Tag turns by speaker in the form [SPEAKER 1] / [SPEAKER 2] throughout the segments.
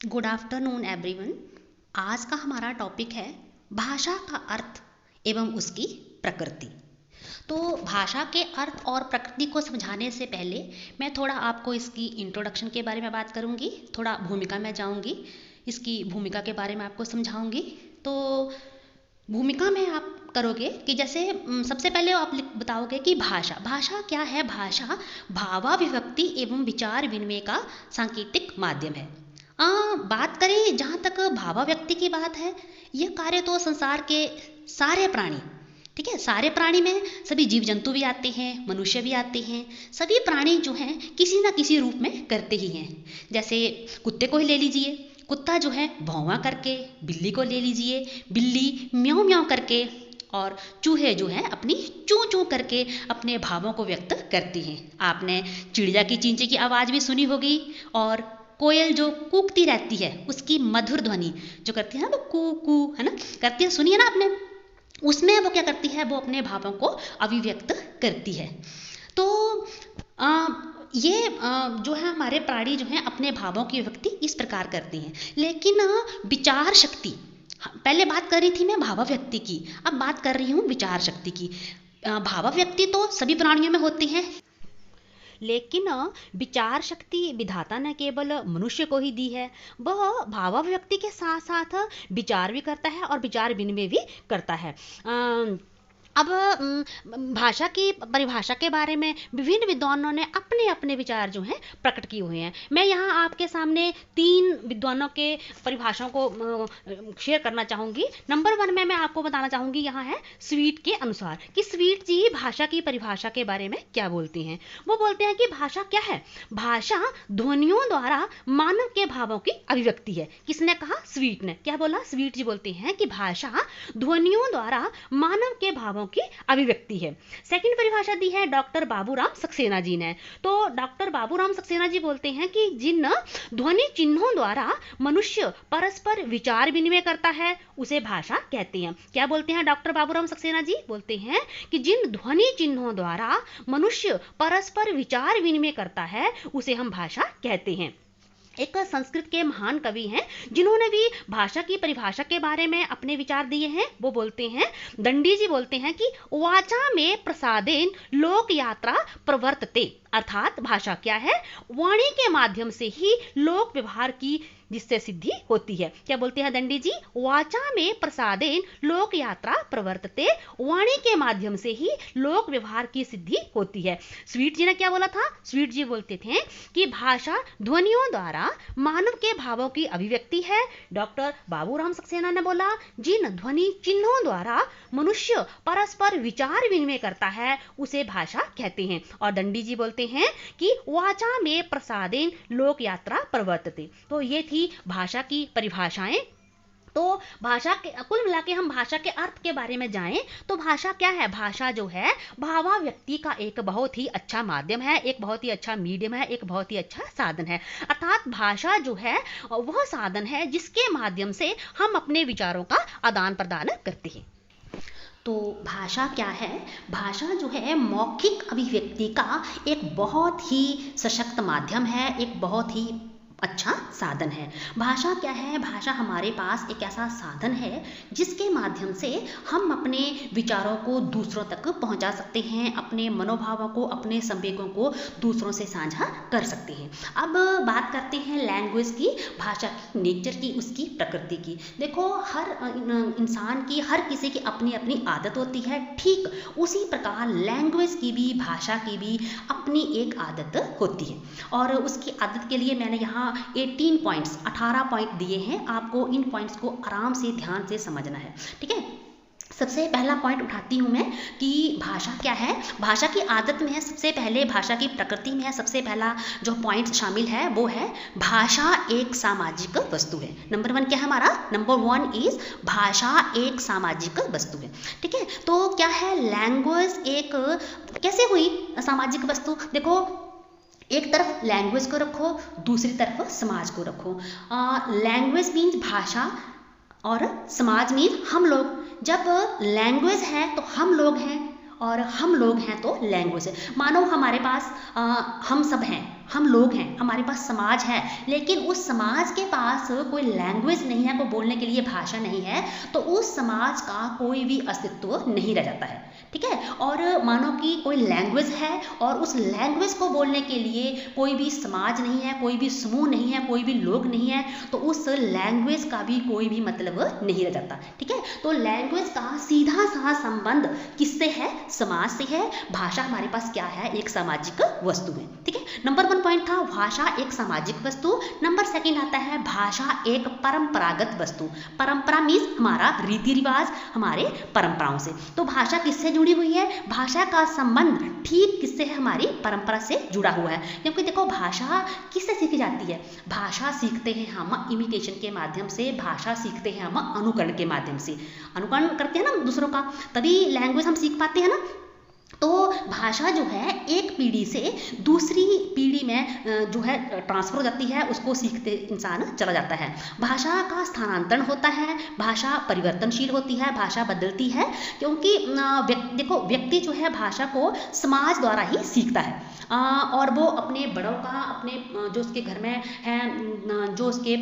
[SPEAKER 1] Good afternoon everyone. आज का हमारा टॉपिक है भाषा का अर्थ एवं उसकी प्रकृति। तो भाषा के अर्थ और प्रकृति को समझाने से पहले मैं थोड़ा आपको इसकी इंट्रोडक्शन के बारे में बात करूंगी, थोड़ा भूमिका में जाऊंगी, इसकी भूमिका के बारे में आपको समझाऊंगी। तो भूमिका में आप करोगे कि जैसे सबसे पहले आप बताओगे कि भाषा भाषा क्या है। भाषा भावाभिव्यक्ति एवं विचार विनिमय का सांकेतिक माध्यम है। बात करें जहाँ तक भावाव्यक्ति की बात है, यह कार्य तो संसार के सारे प्राणी, ठीक है, सारे प्राणी में सभी जीव जंतु भी आते हैं, मनुष्य भी आते हैं, सभी प्राणी जो हैं किसी ना किसी रूप में करते ही हैं। जैसे कुत्ते को ही ले लीजिए, कुत्ता जो है भौंवा करके, बिल्ली को ले लीजिए, बिल्ली म्याऊं म्याऊं करके, और चूहे जो हैं अपनी चूं चूं करके अपने भावों को व्यक्त करती हैं। आपने चिड़िया की चींची की आवाज़ भी सुनी होगी, और कोयल जो कूकती रहती है उसकी मधुर ध्वनि जो करती है ना, वो कू कू है ना करती है, सुनिए ना आपने। उसमें वो क्या करती है, वो अपने भावों को अभिव्यक्त करती है। तो ये जो है हमारे प्राणी जो हैं अपने भावों की व्यक्ति इस प्रकार करती हैं। लेकिन विचार शक्ति, पहले बात कर रही थी मैं भावाव्यक्ति की, अब बात कर रही हूँ विचार शक्ति की। भावाव्यक्ति तो सभी प्राणियों में होती है, लेकिन विचार शक्ति विधाता ने केवल मनुष्य को ही दी है। वह भावाभिव्यक्ति के साथ साथ विचार भी करता है और विचार विनिमय भी करता है। अब भाषा की परिभाषा के बारे में विभिन्न विद्वानों ने अपने अपने विचार जो हैं प्रकट किए हुए हैं। मैं यहाँ आपके सामने 3 विद्वानों के परिभाषाओं को शेयर करना चाहूँगी। नंबर 1 में मैं आपको बताना चाहूँगी यहाँ है स्वीट के अनुसार कि स्वीट जी भाषा की परिभाषा के बारे में क्या बोलते हैं। वो बोलते हैं कि भाषा क्या है, भाषा ध्वनियों द्वारा मानव के भावों की अभिव्यक्ति है। किसने कहा, स्वीट ने। क्या बोला, स्वीट जी बोलते हैं कि भाषा ध्वनियों द्वारा मानव के भावों की अभिव्यक्ति है। सेकंड परिभाषा दी है डॉक्टर बाबूराम सक्सेना जी ने। तो डॉक्टर बाबूराम सक्सेना जी बोलते हैं कि जिन ध्वनि चिन्हों द्वारा मनुष्य परस्पर विचार विनिमय करता है उसे भाषा कहते हैं। क्या बोलते हैं डॉक्टर बाबूराम सक्सेना जी, बोलते हैं कि जिन ध्वनि चिन्हों द्वारा मनुष्य परस्पर विचार विनिमय करता है उसे हम भाषा कहते हैं। एक संस्कृत के महान कवि हैं जिन्होंने भी भाषा की परिभाषा के बारे में अपने विचार दिए हैं। वो बोलते हैं, दंडी जी बोलते हैं कि वाचा में प्रसादेन लोक यात्रा प्रवर्तते, अर्थात भाषा क्या है, वाणी के माध्यम से ही लोक व्यवहार की जिससे सिद्धि होती है। क्या बोलते हैं दंडी जी, वाचा में प्रसादेन लोक यात्रा प्रवर्तते, वाणी के माध्यम से ही लोक व्यवहार की सिद्धि होती है। स्वीट जी ने क्या बोला था, स्वीट जी बोलते थे कि भाषा ध्वनियों द्वारा मानव के भावों की अभिव्यक्ति है। डॉक्टर बाबूराम सक्सेना ने बोला जिन ध्वनि चिन्हों द्वारा मनुष्य परस्पर विचार विनिमय करता है उसे भाषा कहते हैं। और दंडी जी बोलते हैं कि वाचा में प्रसादेन लोक यात्रा प्रवर्तते। तो ये थी भाषा की परिभाषाएं। तो भाषा के कुल मिला के हम भाषा के अर्थ के बारे में जाएं तो भाषा क्या है, भाषा जो है भावाव्यक्ति का एक बहुत ही अच्छा माध्यम है, एक बहुत ही अच्छा मीडियम है, एक बहुत ही अच्छा साधन है। अर्थात भाषा जो है वह साधन है जिसके माध्यम से हम अपने विचारों का आदान प्रदान करते हैं। तो भाषा क्या है, भाषा जो है मौखिक अभिव्यक्ति का एक बहुत ही सशक्त माध्यम है, एक बहुत ही अच्छा साधन है। भाषा क्या है, भाषा हमारे पास एक ऐसा साधन है जिसके माध्यम से हम अपने विचारों को दूसरों तक पहुंचा सकते हैं, अपने मनोभावों को, अपने संवेगों को दूसरों से साझा कर सकते हैं। अब बात करते हैं लैंग्वेज की, भाषा की नेचर की, उसकी प्रकृति की। देखो हर इंसान की, हर किसी की अपनी अपनी आदत होती है, ठीक उसी प्रकार लैंग्वेज की भी, भाषा की भी अपनी एक आदत होती है। और उसकी आदत के लिए मैंने यहाँ 18 पॉइंट दिए हैं, आपको इन पॉइंट्स को आराम से ध्यान से समझना है, ठीक है। सबसे पहला पॉइंट उठाती हूँ मैं कि भाषा क्या है। भाषा की आदत में है, सबसे पहले भाषा की प्रकृति में है, सबसे पहला जो पॉइंट शामिल है वो है भाषा एक सामाजिक वस्तु है। नंबर 1 क्या है हमारा, नंबर 1 इज भाषा एक सामाजिक वस्तु है, ठीक है। तो क्या है, लैंग्वेज एक कैसे हुई सामाजिक वस्तु। देखो एक तरफ लैंग्वेज को रखो, दूसरी तरफ समाज को रखो। लैंग्वेज मीन्स भाषा और समाज मीन्स हम लोग। जब लैंग्वेज है तो हम लोग हैं और हम लोग हैं तो लैंग्वेज है। मानो हमारे पास हम सब हैं, हम लोग हैं, हमारे पास समाज है, लेकिन उस समाज के पास कोई लैंग्वेज नहीं है, कोई बोलने के लिए भाषा नहीं है, तो उस समाज का कोई भी अस्तित्व नहीं रह जाता है, ठीक है। और मानो कि कोई लैंग्वेज है और उस लैंग्वेज को बोलने के लिए कोई भी समाज नहीं है, कोई भी समूह नहीं है, कोई भी लोग नहीं है, तो उस लैंग्वेज का भी कोई भी मतलब नहीं रह जाता, ठीक है। तो लैंग्वेज का सीधा सा संबंध किससे है? समाज से है। भाषा हमारे पास क्या है? एक सामाजिक वस्तु है, ठीक है। नंबर 1 पॉइंट था भाषा एक सामाजिक वस्तु। नंबर 2 आता है भाषा एक परंपरागत वस्तु। परंपरा मीन्स हमारा रीति रिवाज, हमारे परंपराओं से। तो भाषा किससे जुड़ी हुई है? भाषा का संबंध ठीक किससे है? हमारी परंपरा से जुड़ा हुआ है। क्योंकि देखो भाषा किससे सीखी जाती है? भाषा सीखते हैं हम इमिटेशन के माध्यम से, भाषा सीखते हैं हम अनुकरण के माध्यम से। अनुकरण करते हैं ना दूसरों का, तभी लैंग्वेज हम सीख पाते हैं ना। तो भाषा जो है एक पीढ़ी से दूसरी पीढ़ी में जो है ट्रांसफर हो जाती है, उसको सीखते इंसान चला जाता है। भाषा का स्थानांतरण होता है, भाषा परिवर्तनशील होती है, भाषा बदलती है, क्योंकि देखो व्यक्ति जो है भाषा को समाज द्वारा ही सीखता है, और वो अपने बड़ों का, अपने जो उसके घर में है, जो उसके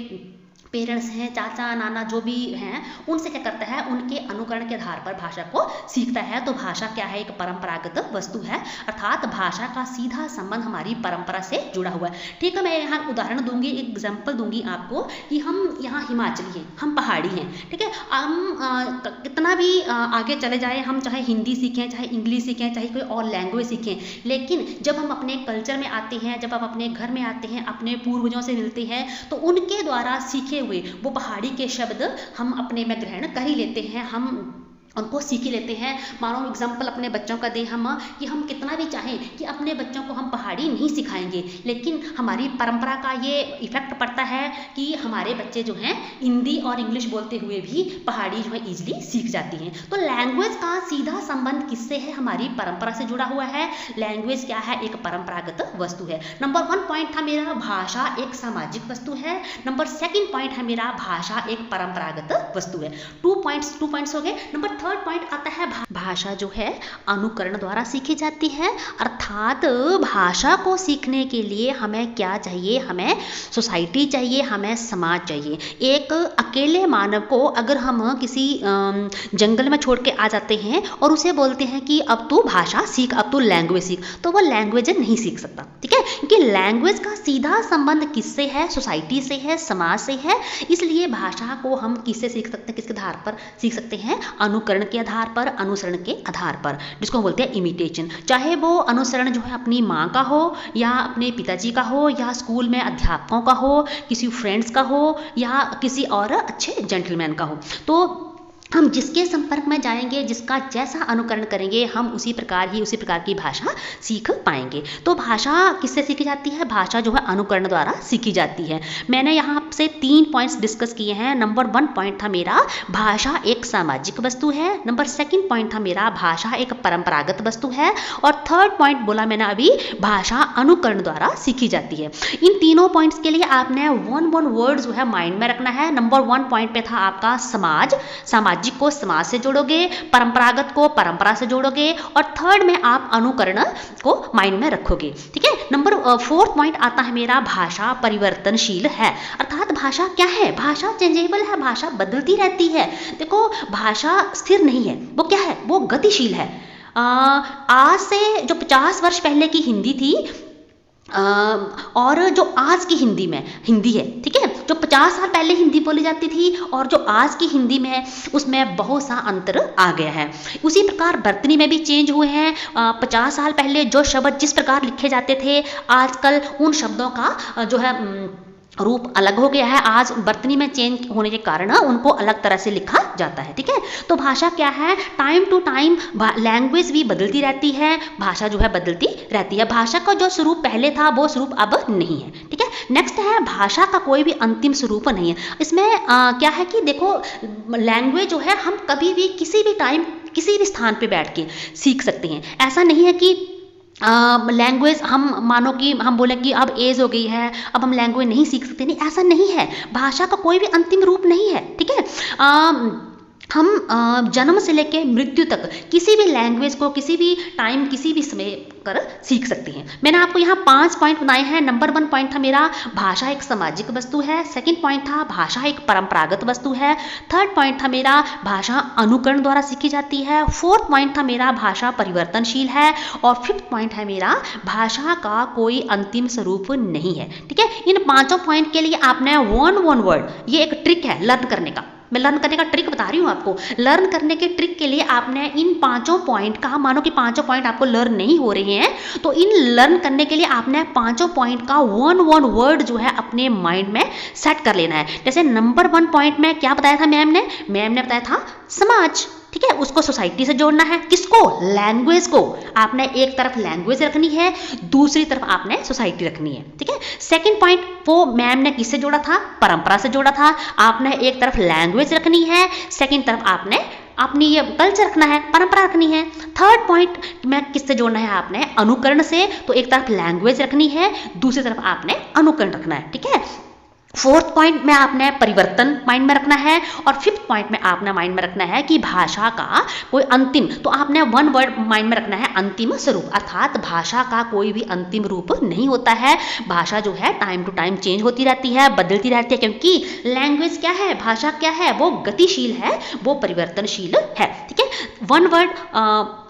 [SPEAKER 1] पेरेंट्स हैं, चाचा नाना जो भी हैं, उनसे क्या करता है? उनके अनुकरण के आधार पर भाषा को सीखता है। तो भाषा क्या है? एक परंपरागत वस्तु है, अर्थात भाषा का सीधा संबंध हमारी परंपरा से जुड़ा हुआ है, ठीक है। मैं यहाँ उदाहरण दूंगी, एक एग्जाम्पल दूंगी आपको कि हम यहाँ हिमाचली हैं, हम पहाड़ी हैं, ठीक है। हम कितना भी आगे चले जाए, हम चाहे हिंदी सीखें, चाहे इंग्लिश सीखें, चाहे कोई और लैंग्वेज सीखें, लेकिन जब हम अपने कल्चर में आते हैं, जब हम अपने घर में आते हैं, अपने पूर्वजों से मिलते हैं, तो उनके द्वारा सीखे हुए वो पहाड़ी के शब्द हम अपने में ग्रहण कर ही लेते हैं, हम उनको सीख ही लेते हैं। मानो एग्जाम्पल अपने बच्चों का दें हम, कि हम कितना भी चाहें कि अपने बच्चों को हम पहाड़ी नहीं सिखाएंगे, लेकिन हमारी परंपरा का ये इफेक्ट पड़ता है कि हमारे बच्चे जो हैं हिंदी और इंग्लिश बोलते हुए भी पहाड़ी जो है ईजिली सीख जाती हैं। तो लैंग्वेज का सीधा संबंध किससे है? हमारी परंपरा से जुड़ा हुआ है। लैंग्वेज क्या है? एक परंपरागत वस्तु है। नंबर 1 पॉइंट था मेरा भाषा एक सामाजिक वस्तु है। नंबर 2 पॉइंट है मेरा भाषा एक परंपरागत वस्तु है। 2 पॉइंट्स हो गए। नंबर 3 पॉइंट आता है भाषा जो है अनुकरण द्वारा सीखी जाती है, अर्थात भाषा को सीखने के लिए हमें क्या चाहिए? हमें सोसाइटी चाहिए, हमें समाज चाहिए। एक अकेले मानव को अगर हम किसी जंगल में छोड़ के आ जाते हैं और उसे बोलते हैं कि अब तू भाषा सीख, अब तू लैंग्वेज सीख, तो वह लैंग्वेज नहीं सीख सकता, ठीक है। क्योंकि लैंग्वेज का सीधा संबंध किससे है? सोसाइटी से है, समाज से है। इसलिए भाषा को हम किससे सीख सकते हैं? किसके आधार पर सीख सकते हैं? अनुकरण के आधार पर, अनुसरण के आधार पर, जिसको बोलते हैं इमिटेशन। चाहे वो अनुसरण जो है अपनी माँ का हो, या अपने पिताजी का हो, या स्कूल में अध्यापकों का हो, किसी फ्रेंड्स का हो, या किसी और अच्छे जेंटलमैन का हो। तो हम जिसके संपर्क में जाएंगे, जिसका जैसा अनुकरण करेंगे, हम उसी प्रकार की भाषा सीख पाएंगे। तो भाषा किससे सीखी जाती है? भाषा जो है अनुकरण द्वारा सीखी जाती है। मैंने यहाँ से 3 पॉइंट्स डिस्कस किए हैं। नंबर 1 पॉइंट था मेरा भाषा एक सामाजिक वस्तु है। नंबर 2 पॉइंट था मेरा भाषा एक परंपरागत वस्तु है। और 3rd पॉइंट बोला मैंने अभी, भाषा अनुकरण द्वारा सीखी जाती है। इन तीनों पॉइंट्स के लिए आपने 1 वर्ड जो है माइंड में रखना है। नंबर 1 पॉइंट पे था आपका समाज, सामाजिक को समाज से जोड़ोगे, परंपरागत को परंपरा से जोड़ोगे, और 3rd में आप अनुकरण को माइंड में रखोगे, ठीक है। नंबर 4th पॉइंट आता है मेरा भाषा परिवर्तनशील है, अर्थात भाषा क्या है? भाषा चेंजेबल है, भाषा बदलती रहती है। देखो भाषा स्थिर नहीं है, वो क्या है? वो गतिशील है। आज से जो 50 वर्ष पहले की हिंदी थी और जो आज की हिंदी है, ठीक है, जो 50 साल पहले हिंदी बोली जाती थी और जो आज की हिंदी में है, उसमें बहुत सा अंतर आ गया है। उसी प्रकार बर्तनी में भी चेंज हुए हैं। 50 साल पहले जो शब्द जिस प्रकार लिखे जाते थे, आजकल उन शब्दों का जो है रूप अलग हो गया है। आज बर्तनी में चेंज होने के कारण उनको अलग तरह से लिखा जाता है, ठीक है। तो भाषा क्या है? टाइम टू टाइम लैंग्वेज भी बदलती रहती है, भाषा जो है बदलती रहती है। भाषा का जो स्वरूप पहले था वो स्वरूप अब नहीं है, ठीक है। नेक्स्ट है भाषा का कोई भी अंतिम स्वरूप नहीं है। इसमें क्या है कि देखो लैंग्वेज जो है हम कभी भी किसी भी टाइम किसी भी स्थान पे बैठ के सीख सकते हैं। ऐसा नहीं है कि लैंग्वेज हम मानो कि हम बोले कि अब एज हो गई है, अब हम लैंग्वेज नहीं सीख सकते, नहीं, ऐसा नहीं है। भाषा का कोई भी अंतिम रूप नहीं है, ठीक है। हम जन्म से लेकर मृत्यु तक किसी भी लैंग्वेज को किसी भी टाइम किसी भी समय कर सीख सकते हैं। मैंने आपको यहाँ 5 पॉइंट बनाए हैं। नंबर 1 पॉइंट था मेरा, भाषा एक सामाजिक वस्तु है। सेकंड पॉइंट था, भाषा एक परंपरागत वस्तु है। थर्ड पॉइंट था मेरा, भाषा अनुकरण द्वारा सीखी जाती है। फोर्थ पॉइंट था मेरा, भाषा परिवर्तनशील है। और फिफ्थ पॉइंट है मेरा, भाषा का कोई अंतिम स्वरूप नहीं है। ठीक है, इन पांचों पॉइंट के लिए आपने वन वर्ड, ये एक ट्रिक है लर्न करने का, मैं लर्न करने का ट्रिक बता रही हूँ आपको। लर्न करने के ट्रिक के लिए आपने इन पांचों पॉइंट का, मानो कि पांचों पॉइंट आपको लर्न नहीं हो रहे हैं, तो इन लर्न करने के लिए आपने पांचों पॉइंट का वन वर्ड जो है अपने माइंड में सेट कर लेना है। जैसे नंबर 1 पॉइंट में क्या बताया था मैम ने बताया था समाज। ठीक है, उसको सोसाइटी से जोड़ना है। किसको? लैंग्वेज को। आपने एक तरफ लैंग्वेज रखनी है, दूसरी तरफ आपने सोसाइटी रखनी है। ठीक है, सेकंड पॉइंट वो मैम ने किससे जोड़ा था? परंपरा से जोड़ा था। आपने एक तरफ लैंग्वेज रखनी है, सेकंड तरफ आपने अपनी ये कल्चर रखना है, परंपरा रखनी है। थर्ड पॉइंट में किससे जोड़ना है? आपने अनुकरण से। तो एक तरफ लैंग्वेज रखनी है, दूसरी तरफ आपने अनुकरण रखना है। ठीक है, फोर्थ पॉइंट में आपने परिवर्तन माइंड में रखना है। और फिफ्थ पॉइंट में आपने माइंड में रखना है कि भाषा का कोई अंतिम, तो आपने वन वर्ड माइंड में रखना है, अंतिम स्वरूप। अर्थात भाषा का कोई भी अंतिम रूप नहीं होता है। भाषा जो है टाइम टू टाइम चेंज होती रहती है, बदलती रहती है, क्योंकि लैंग्वेज क्या है, भाषा क्या है, वो गतिशील है, वो परिवर्तनशील है। ठीक है, वन वर्ड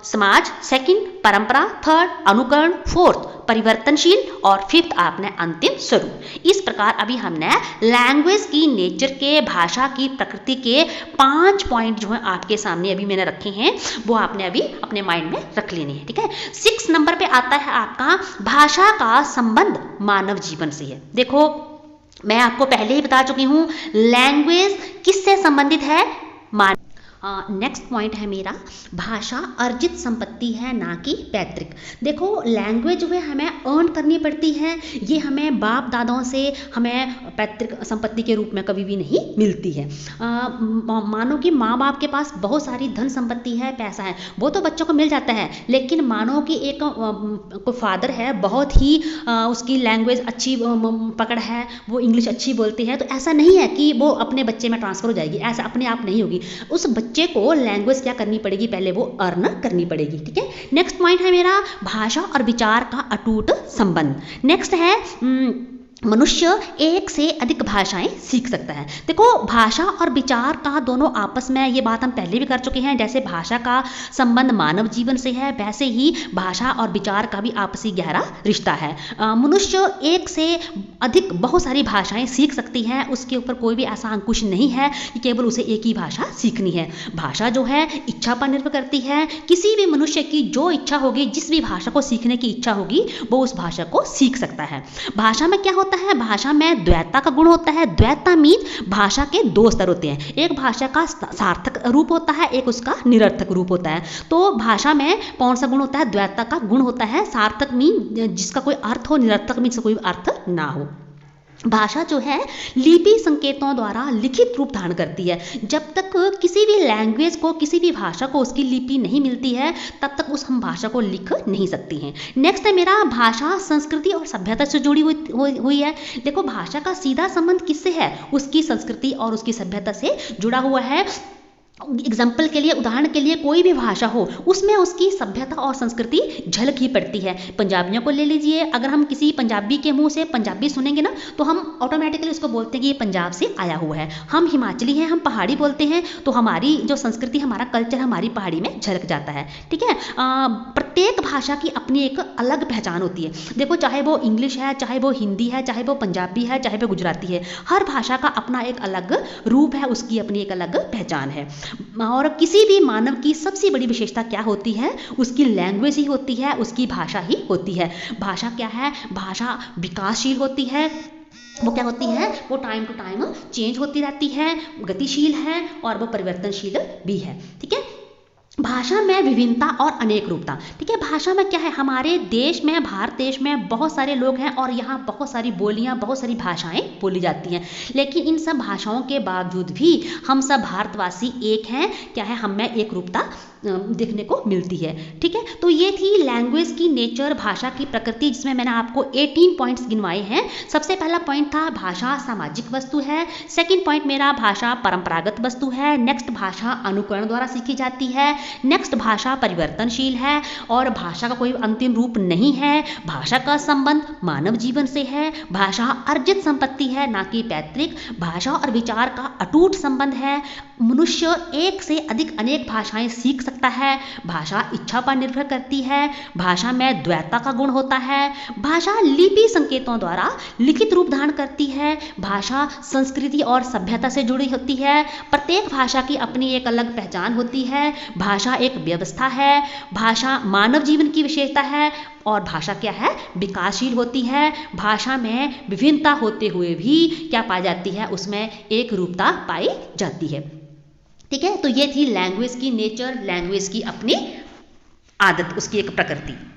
[SPEAKER 1] समाज, सेकंड परंपरा, थर्ड अनुकरण, फोर्थ परिवर्तनशील और फिफ्थ आपने अंतिम स्वरूप। इस प्रकार अभी हमने लैंग्वेज की नेचर के, भाषा की प्रकृति के 5 पॉइंट जो है आपके सामने अभी मैंने रखे हैं, वो आपने अभी अपने माइंड में रख लेने हैं। ठीक है, 6 नंबर पे आता है आपका, भाषा का संबंध मानव जीवन से है। देखो, मैं आपको पहले ही बता चुकी हूं, लैंग्वेज किससे संबंधित है? नेक्स्ट पॉइंट है मेरा, भाषा अर्जित संपत्ति है, ना कि पैतृक। देखो, लैंग्वेज जो है हमें अर्न करनी पड़ती है, ये हमें बाप दादाओं से हमें पैतृक संपत्ति के रूप में कभी भी नहीं मिलती है। मानो कि माँ बाप के पास बहुत सारी धन संपत्ति है, पैसा है, वो तो बच्चों को मिल जाता है। लेकिन मानो कि एक कोई फादर है, बहुत ही उसकी लैंग्वेज अच्छी पकड़ है, वो इंग्लिश अच्छी बोलती है, तो ऐसा नहीं है कि वो अपने बच्चे में ट्रांसफर हो जाएगी, ऐसा अपने आप नहीं होगी। उस बच्चे को लैंग्वेज क्या करनी पड़ेगी? पहले वो अर्न करनी पड़ेगी। ठीक है, नेक्स्ट पॉइंट है मेरा, भाषा और विचार का अटूट संबंध। नेक्स्ट है, मनुष्य एक से अधिक भाषाएं सीख सकता है। देखो, भाषा और विचार का दोनों आपस में, ये बात हम पहले भी कर चुके हैं, जैसे भाषा का संबंध मानव जीवन से है, वैसे ही भाषा और विचार का भी आपसी गहरा रिश्ता है। मनुष्य एक से अधिक बहुत सारी भाषाएं सीख सकती है, उसके ऊपर कोई भी ऐसा अंकुश नहीं है कि केवल उसे एक ही भाषा सीखनी है। भाषा जो है इच्छा पर निर्भर करती है। किसी भी मनुष्य की जो इच्छा होगी, जिस भी भाषा को सीखने की इच्छा होगी, वो उस भाषा को सीख सकता है। भाषा में क्या होता है? भाषा में द्वैतता का गुण होता है। द्वैतता मीन्स भाषा के 2 स्तर होते हैं, एक भाषा का सार्थक रूप होता है, एक उसका निरर्थक रूप होता है। तो भाषा में कौन सा गुण होता है? द्वैतता का गुण होता है। सार्थक मीन जिसका कोई अर्थ हो, निरर्थक मीन कोई अर्थ ना हो। भाषा जो है लिपि संकेतों द्वारा लिखित रूप धारण करती है। जब तक किसी भी लैंग्वेज को, किसी भी भाषा को उसकी लिपि नहीं मिलती है, तब तक उस हम भाषा को लिख नहीं सकती हैं। नेक्स्ट है मेरा, भाषा संस्कृति और सभ्यता से जुड़ी हुई है। देखो, भाषा का सीधा संबंध किससे है? उसकी संस्कृति और उसकी सभ्यता से जुड़ा हुआ है। एग्जाम्पल के लिए, उदाहरण के लिए, कोई भी भाषा हो, उसमें उसकी सभ्यता और संस्कृति झलक ही पड़ती है। पंजाबियों को ले लीजिए, अगर हम किसी पंजाबी के मुंह से पंजाबी सुनेंगे ना, तो हम ऑटोमेटिकली उसको बोलते हैं कि ये पंजाब से आया हुआ है। हम हिमाचली हैं, हम पहाड़ी बोलते हैं, तो हमारी जो संस्कृति, हमारा कल्चर हमारी पहाड़ी में झलक जाता है। ठीक है, प्रत्येक भाषा की अपनी एक अलग पहचान होती है। देखो, चाहे वो इंग्लिश है, चाहे वो हिंदी है, चाहे वो पंजाबी है, चाहे वो गुजराती है, हर भाषा का अपना एक अलग रूप है, उसकी अपनी एक अलग पहचान है। और किसी भी मानव की सबसे बड़ी विशेषता क्या होती है? उसकी लैंग्वेज ही होती है, उसकी भाषा ही होती है। भाषा क्या है? भाषा विकासशील होती है। वो क्या होती है? वो टाइम टू टाइम चेंज होती रहती है, गतिशील है और वो परिवर्तनशील भी है। ठीक है, भाषा में विभिन्नता और अनेक रूपता। ठीक है, भाषा में क्या है? हमारे देश में, भारत देश में बहुत सारे लोग हैं और यहाँ बहुत सारी बोलियाँ, बहुत सारी भाषाएं बोली जाती हैं। लेकिन इन सब भाषाओं के बावजूद भी हम सब भारतवासी एक हैं। क्या है? हम में एक रूपता देखने को मिलती है। ठीक है, तो ये थी लैंग्वेज की नेचर, भाषा की प्रकृति, जिसमें मैंने आपको 18 पॉइंट्स गिनवाए हैं। सबसे पहला पॉइंट था भाषा सामाजिक वस्तु है। सेकंड पॉइंट मेरा भाषा परंपरागत वस्तु है। नेक्स्ट भाषा अनुकरण द्वारा सीखी जाती है। नेक्स्ट भाषा परिवर्तनशील है और भाषा का कोई अंतिम रूप नहीं है। भाषा का संबंध मानव जीवन से है। भाषा अर्जित संपत्ति है, ना कि पैतृक। भाषा और विचार का अटूट संबंध है। मनुष्य एक से अधिक अनेक भाषाएं सीख सकता है। भाषा इच्छा पर निर्भर करती है। भाषा में द्वैता का गुण होता है। भाषा लिपि संकेतों द्वारा लिखित रूप धारण करती है। भाषा संस्कृति और सभ्यता से जुड़ी होती है। प्रत्येक भाषा की अपनी एक अलग पहचान होती है। भाषा एक व्यवस्था है। भाषा मानव जीवन की विशेषता है और भाषा क्या है, विकासशील होती है। भाषा में विभिन्नता होते हुए भी क्या पाई जाती है, उसमें एक रूपता पाई जाती है। ठीक है, तो ये थी लैंग्वेज की नेचर, लैंग्वेज की अपनी आदत, उसकी एक प्रकृति।